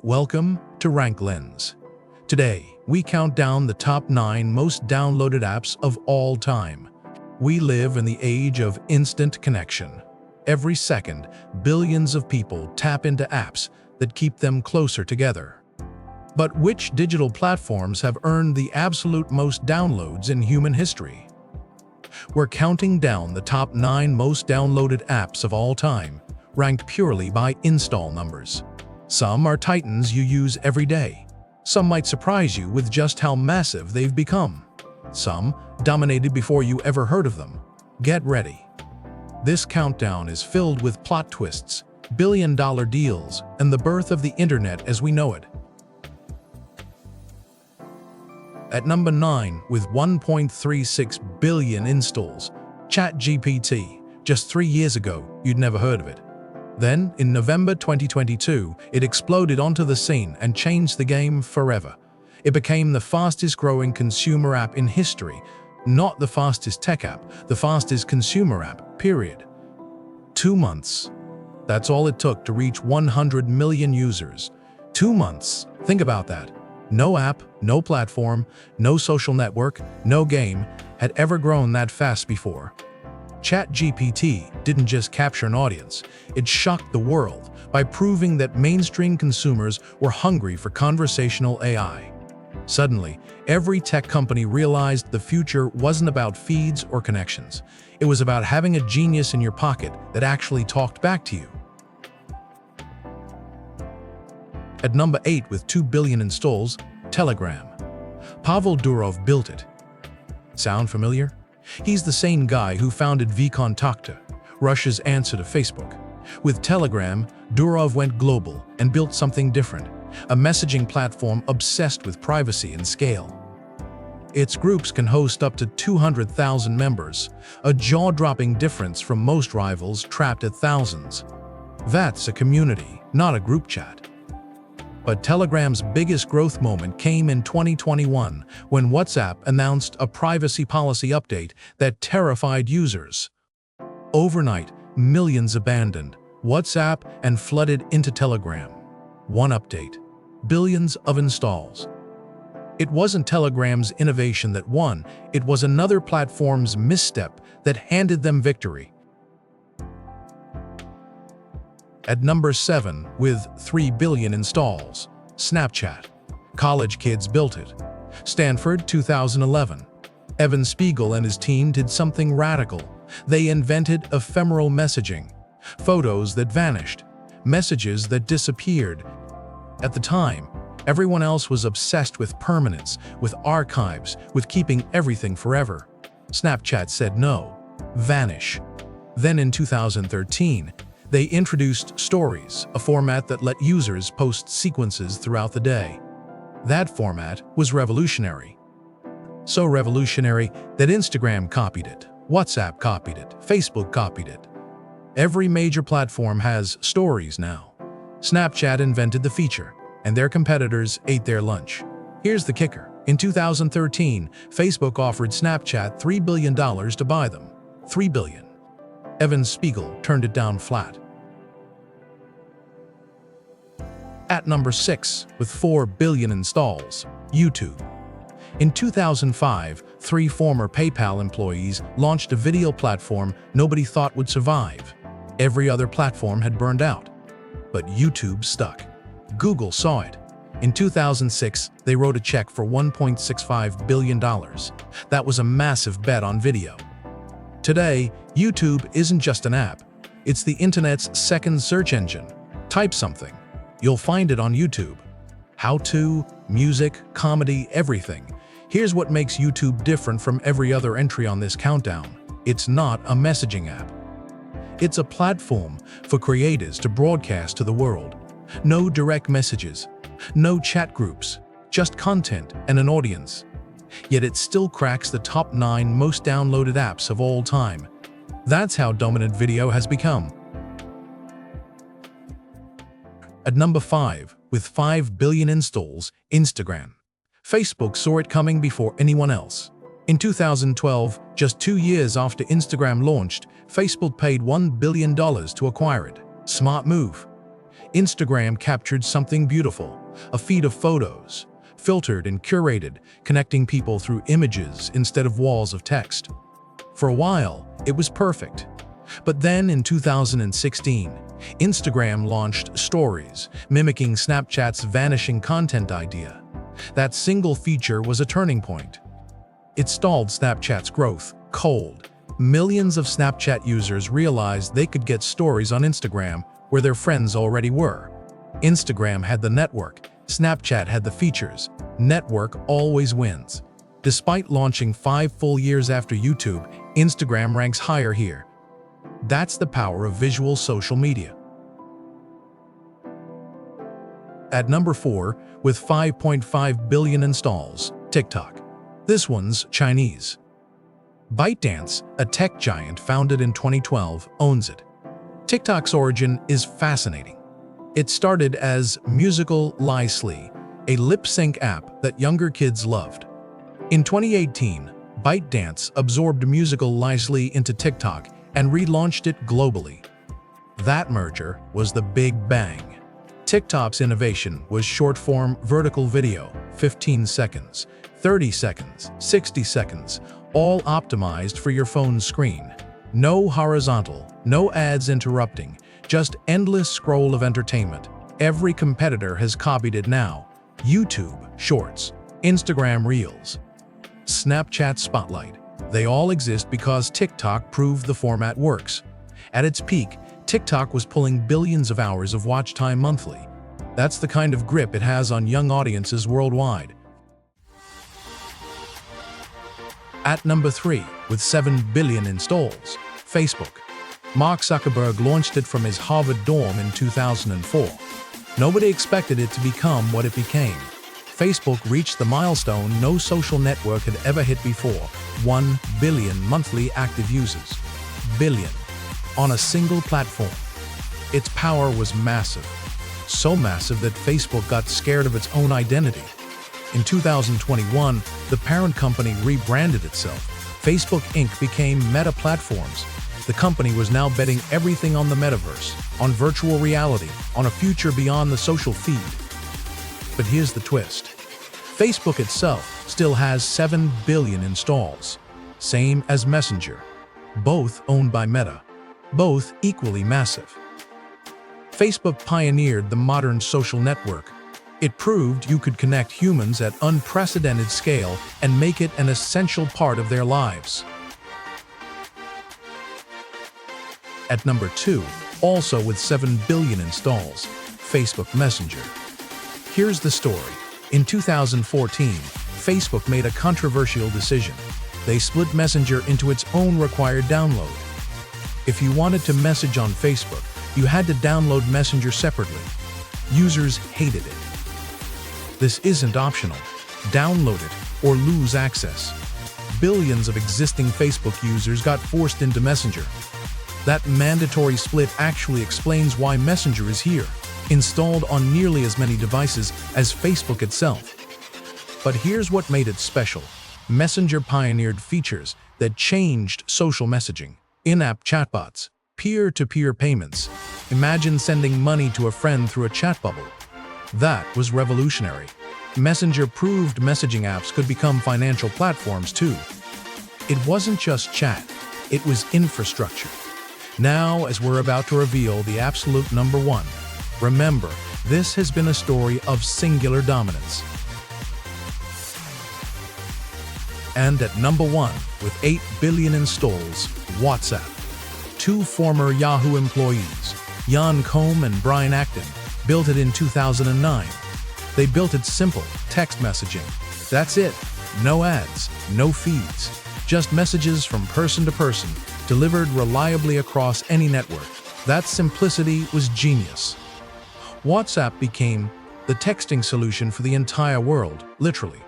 Welcome to Rank Lens. Today, we count down the top 9 most downloaded apps of all time. We live in the age of instant connection. Every second, billions of people tap into apps that keep them closer together. But which digital platforms have earned the absolute most downloads in human history? We're counting down the top 9 most downloaded apps of all time, ranked purely by install numbers. Some are titans you use every day. Some might surprise you with just how massive they've become. Some dominated before you ever heard of them. Get ready. This countdown is filled with plot twists, billion-dollar deals, and the birth of the internet as we know it. At number 9, with 1.36 billion installs, ChatGPT. Just 3 years ago, you'd never heard of it. Then, in November 2022, it exploded onto the scene and changed the game forever. It became the fastest-growing consumer app in history, not the fastest tech app, the fastest consumer app, period. 2 months. That's all it took to reach 100 million users. 2 months. Think about that. No app, no platform, no social network, no game had ever grown that fast before. ChatGPT didn't just capture an audience, it shocked the world by proving that mainstream consumers were hungry for conversational AI. Suddenly, every tech company realized the future wasn't about feeds or connections. It was about having a genius in your pocket that actually talked back to you. At number 8 with 2 billion installs, Telegram. Pavel Durov built it. Sound familiar? He's the same guy who founded vKontakte, Russia's answer to Facebook. With Telegram, Durov went global and built something different, a messaging platform obsessed with privacy and scale. Its groups can host up to 200,000 members, a jaw-dropping difference from most rivals trapped at thousands. That's a community, not a group chat. But Telegram's biggest growth moment came in 2021 when WhatsApp announced a privacy policy update that terrified users. Overnight, millions abandoned WhatsApp and flooded into Telegram. One update, billions of installs. It wasn't Telegram's innovation that won, it was another platform's misstep that handed them victory. At number 7, with 3 billion installs, Snapchat. College kids built it. Stanford, 2011. Evan Spiegel and his team did something radical. They invented ephemeral messaging. Photos that vanished. Messages that disappeared. At the time, everyone else was obsessed with permanence, with archives, with keeping everything forever. Snapchat said no. Vanish. Then in 2013, they introduced Stories, a format that let users post sequences throughout the day. That format was revolutionary. So revolutionary that Instagram copied it, WhatsApp copied it, Facebook copied it. Every major platform has Stories now. Snapchat invented the feature, and their competitors ate their lunch. Here's the kicker. In 2013, Facebook offered Snapchat $3 billion to buy them. $3 billion. Evan Spiegel turned it down flat. At number 6, with 4 billion installs, YouTube. In 2005, 3 former PayPal employees launched a video platform nobody thought would survive. Every other platform had burned out. But YouTube stuck. Google saw it. In 2006, they wrote a check for $1.65 billion. That was a massive bet on video. Today, YouTube isn't just an app. It's the internet's second search engine. Type something. You'll find it on YouTube. How-to, music, comedy, everything. Here's what makes YouTube different from every other entry on this countdown. It's not a messaging app. It's a platform for creators to broadcast to the world. No direct messages, no chat groups, just content and an audience. Yet it still cracks the top 9 most downloaded apps of all time. That's how dominant video has become. At number 5, with 5 billion installs, Instagram. Facebook saw it coming before anyone else. In 2012, just 2 years after Instagram launched, Facebook paid $1 billion to acquire it. Smart move. Instagram captured something beautiful, a feed of photos, filtered and curated, connecting people through images instead of walls of text. For a while, it was perfect. But then in 2016, Instagram launched Stories, mimicking Snapchat's vanishing content idea. That single feature was a turning point. It stalled Snapchat's growth cold. Millions of Snapchat users realized they could get stories on Instagram where their friends already were. Instagram had the network, Snapchat had the features. Network always wins. Despite launching 5 full years after YouTube, Instagram ranks higher here. That's the power of visual social media. At number 4, with 5.5 billion installs, TikTok. This one's Chinese. ByteDance, a tech giant founded in 2012, owns it. TikTok's origin is fascinating. It started as Musical Licely, a lip-sync app that younger kids loved. In 2018, ByteDance absorbed Musical Licely into TikTok and relaunched it globally. That merger was the Big Bang. TikTok's innovation was short-form vertical video, 15 seconds, 30 seconds, 60 seconds, all optimized for your phone's screen. No horizontal, no ads interrupting, just endless scroll of entertainment. Every competitor has copied it now. YouTube Shorts, Instagram Reels, Snapchat Spotlight. They all exist because TikTok proved the format works. At its peak, TikTok was pulling billions of hours of watch time monthly. That's the kind of grip it has on young audiences worldwide. At number 3, with 7 billion installs, Facebook. Mark Zuckerberg launched it from his Harvard dorm in 2004. Nobody expected it to become what it became. Facebook reached the milestone no social network had ever hit before, 1 billion monthly active users. Billion. On a single platform. Its power was massive. So massive that Facebook got scared of its own identity. In 2021, the parent company rebranded itself. Facebook Inc. became Meta Platforms. The company was now betting everything on the metaverse, on virtual reality, on a future beyond the social feed. But here's the twist. Facebook itself still has 7 billion installs, same as Messenger. Both owned by Meta, both equally massive. Facebook pioneered the modern social network. It proved you could connect humans at unprecedented scale and make it an essential part of their lives. At number 2, also with 7 billion installs, Facebook Messenger. Here's the story. In 2014, Facebook made a controversial decision. They split Messenger into its own required download. If you wanted to message on Facebook, you had to download Messenger separately. Users hated it. This isn't optional. Download it or lose access. Billions of existing Facebook users got forced into Messenger. That mandatory split actually explains why Messenger is here, installed on nearly as many devices as Facebook itself. But here's what made it special. Messenger pioneered features that changed social messaging. In-app chatbots, peer-to-peer payments. Imagine sending money to a friend through a chat bubble. That was revolutionary. Messenger proved messaging apps could become financial platforms too. It wasn't just chat, it was infrastructure. Now, as we're about to reveal the absolute number 1, remember, this has been a story of singular dominance. And at number 1, with 8 billion installs, WhatsApp. 2 former Yahoo employees, Jan Koum and Brian Acton, built it in 2009. They built it simple, text messaging. That's it. No ads, no feeds. Just messages from person to person, delivered reliably across any network. That simplicity was genius. WhatsApp became the texting solution for the entire world, literally.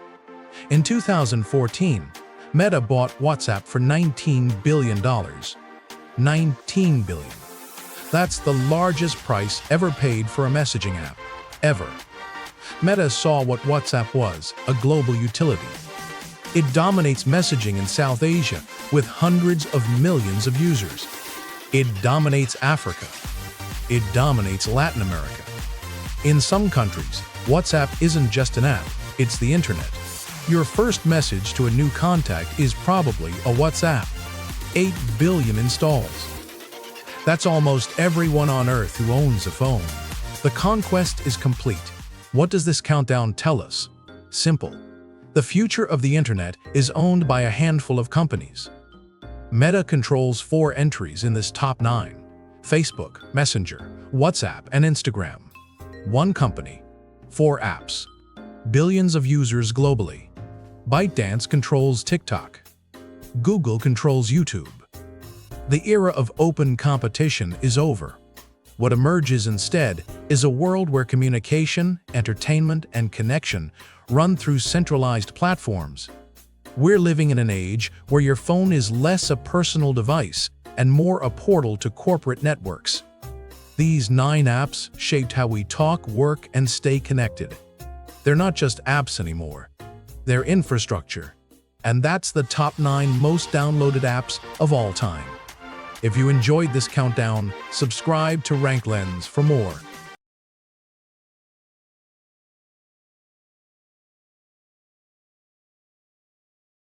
In 2014, Meta bought WhatsApp for $19 billion. $19 billion. That's the largest price ever paid for a messaging app, ever. Meta saw what WhatsApp was, a global utility. It dominates messaging in South Asia with hundreds of millions of users. It dominates Africa. It dominates Latin America. In some countries, WhatsApp isn't just an app, it's the internet. Your first message to a new contact is probably a WhatsApp. 8 billion installs. That's almost everyone on Earth who owns a phone. The conquest is complete. What does this countdown tell us? Simple. The future of the internet is owned by a handful of companies. Meta controls 4 entries in this top 9: Facebook, Messenger, WhatsApp, and Instagram. One company, 4 apps, billions of users globally. ByteDance controls TikTok. Google controls YouTube. The era of open competition is over. What emerges instead is a world where communication, entertainment, and connection run through centralized platforms. We're living in an age where your phone is less a personal device and more a portal to corporate networks. These 9 apps shaped how we talk, work, and stay connected. They're not just apps anymore. They're infrastructure. And that's the top 9 most downloaded apps of all time. If you enjoyed this countdown, subscribe to Rank Lens for more.